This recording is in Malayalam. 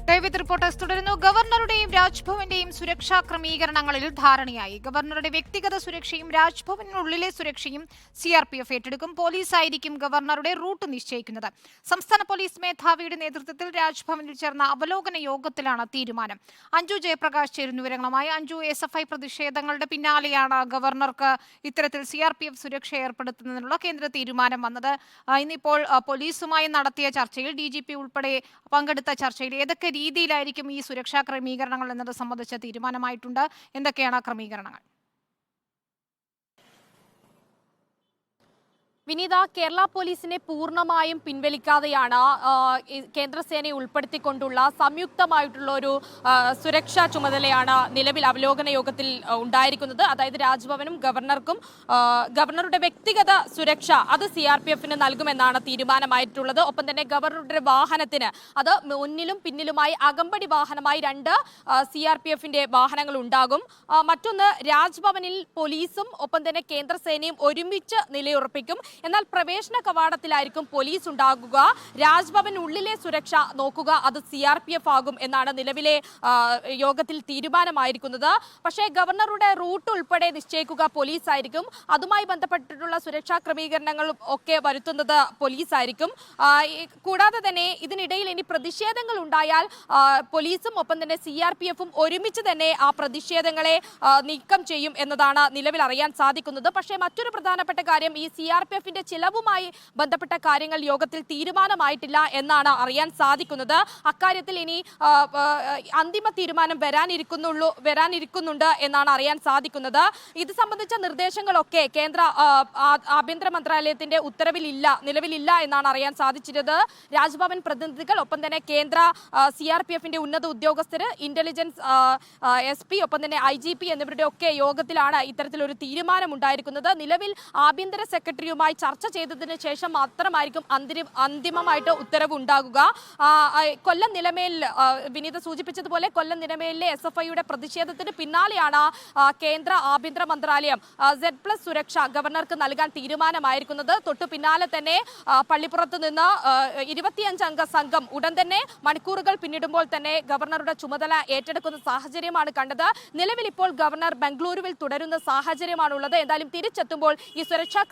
ഡേവിഡ് റിപ്പോർട്ടേഴ്സ് തുടരുന്നു. ഗവർണറുടെയും രാജ്ഭവന്റെയും സുരക്ഷാ ക്രമീകരണങ്ങളിൽ ധാരണയായി. ഗവർണറുടെ വ്യക്തിഗത സുരക്ഷയും രാജ്ഭവനുള്ളിലെ സുരക്ഷയും CRPF ഏറ്റെടുക്കും. പോലീസായിരിക്കും ഗവർണറുടെ റൂട്ട് നിശ്ചയിക്കുന്നത്. സംസ്ഥാന പോലീസ് മേധാവിയുടെ നേതൃത്വത്തിൽ രാജ്ഭവനിൽ ചേർന്ന അവലോകന യോഗത്തിലാണ് തീരുമാനം. അഞ്ജു ജയപ്രകാശ് ചേരുന്നു വിവരങ്ങളുമായി. അഞ്ജു, SFI പ്രതിഷേധങ്ങളുടെ പിന്നാലെയാണ് ഗവർണർക്ക് ഇത്തരത്തിൽ CRPF സുരക്ഷ ഏർപ്പെടുത്തുന്നതിനുള്ള കേന്ദ്ര തീരുമാനം വന്നത്. ഇന്നിപ്പോൾ പോലീസുമായി നടത്തിയ ചർച്ചയിൽ DGP ഉൾപ്പെടെ പങ്കെടുത്ത ചർച്ചയിൽ ഏതൊക്കെ രീതിയിലായിരിക്കും ഈ സുരക്ഷാ ക്രമീകരണങ്ങൾ എന്നത് സംബന്ധിച്ച തീരുമാനമായിട്ടുണ്ട്? എന്തൊക്കെയാണ് ക്രമീകരണങ്ങൾ? വിനീത, കേരള പോലീസിനെ പൂർണ്ണമായും പിൻവലിക്കാതെയാണ് കേന്ദ്രസേനയെ ഉൾപ്പെടുത്തിക്കൊണ്ടുള്ള സംയുക്തമായിട്ടുള്ള ഒരു സുരക്ഷാ ചുമതലയാണ് നിലവിൽ അവലോകന യോഗത്തിൽ ഉണ്ടായിരിക്കുന്നത്. അതായത് രാജ്ഭവനും ഗവർണറുടെ വ്യക്തിഗത സുരക്ഷ അത് CRPFന് നൽകുമെന്നാണ് തീരുമാനമായിട്ടുള്ളത്. ഒപ്പം തന്നെ ഗവർണറുടെ വാഹനത്തിന് അത് മുന്നിലും പിന്നിലുമായി അകമ്പടി വാഹനമായി 2 CRPFന്റെ വാഹനങ്ങൾ ഉണ്ടാകും. മറ്റൊന്ന്, രാജ്ഭവനിൽ പോലീസും ഒപ്പം തന്നെ കേന്ദ്രസേനയും ഒരുമിച്ച് നിലയുറപ്പിക്കും. എന്നാൽ പ്രവേശന കവാടത്തിലായിരിക്കും പോലീസ് ഉണ്ടാകുക. രാജ്ഭവനുള്ളിലെ സുരക്ഷ നോക്കുക അത് CRPF ആകും എന്നാണ് നിലവിലെ യോഗത്തിൽ തീരുമാനമായിരിക്കുന്നത്. പക്ഷേ ഗവർണറുടെ റൂട്ട് ഉൾപ്പെടെ നിശ്ചയിക്കുക പോലീസ് ആയിരിക്കും. അതുമായി ബന്ധപ്പെട്ടിട്ടുള്ള സുരക്ഷാ ക്രമീകരണങ്ങളും ഒക്കെ വരുത്തുന്നത് പോലീസ് ആയിരിക്കും. കൂടാതെ തന്നെ ഇതിനിടയിൽ ഇനി പ്രതിഷേധങ്ങൾ ഉണ്ടായാൽ പോലീസും ഒപ്പം തന്നെ CRPFും ഒരുമിച്ച് തന്നെ ആ പ്രതിഷേധങ്ങളെ നീക്കം ചെയ്യും എന്നതാണ് നിലവിൽ അറിയാൻ സാധിക്കുന്നത്. പക്ഷേ മറ്റൊരു പ്രധാനപ്പെട്ട കാര്യം, ഈ CRPFന്റെ ചിലവുമായി ബന്ധപ്പെട്ട കാര്യങ്ങൾ യോഗത്തിൽ തീരുമാനമായിട്ടില്ല എന്നാണ് അറിയാൻ സാധിക്കുന്നത്. അക്കാര്യത്തിൽ ഇനി അന്തിമ തീരുമാനം വരാനിരിക്കുന്നുണ്ട് എന്നാണ് അറിയാൻ സാധിക്കുന്നത്. ഇത് സംബന്ധിച്ച നിർദ്ദേശങ്ങളൊക്കെ കേന്ദ്ര ആഭ്യന്തര മന്ത്രാലയത്തിന്റെ നിലവിലില്ല എന്നാണ് അറിയാൻ സാധിച്ചിരുന്നത്. രാജ്ഭവൻ പ്രതിനിധികൾ ഒപ്പം തന്നെ കേന്ദ്ര CRPFന്റെ ഉന്നത ഉദ്യോഗസ്ഥര്, ഇന്റലിജൻസ് SP ഒപ്പം തന്നെ IGP എന്നിവരുടെ ഒക്കെ യോഗത്തിലാണ് ഇത്തരത്തിലൊരു തീരുമാനം ഉണ്ടായിരിക്കുന്നത്. നിലവിൽ ആഭ്യന്തര സെക്രട്ടറിയുമായി ചർച്ച ചെയ്തതിന് ശേഷം മാത്രമായിരിക്കും അന്തിമമായിട്ട് ഉത്തരവ് ഉണ്ടാകുക. കൊല്ലം നിലമേൽ വിനീത സൂചിപ്പിച്ചതുപോലെ കൊല്ലം നിലമേലിലെ SFIയുടെ പ്രതിഷേധത്തിന് പിന്നാലെയാണ് കേന്ദ്ര ആഭ്യന്തര മന്ത്രാലയം Z+ സുരക്ഷ ഗവർണർക്ക് നൽകാൻ തീരുമാനമായിരിക്കുന്നത്. തൊട്ടു പിന്നാലെ തന്നെ പള്ളിപ്പുറത്ത് നിന്ന് 25 അംഗ സംഘം ഉടൻ തന്നെ മണിക്കൂറുകൾ പിന്നിടുമ്പോൾ തന്നെ ഗവർണറുടെ ചുമതല ഏറ്റെടുക്കുന്ന സാഹചര്യമാണ് കണ്ടത്. നിലവിൽ ഇപ്പോൾ ഗവർണർ ബംഗളൂരുവിൽ തുടരുന്ന സാഹചര്യമാണുള്ളത്. എന്തായാലും തിരിച്ചെത്തുമ്പോൾ ഈ സുരക്ഷാ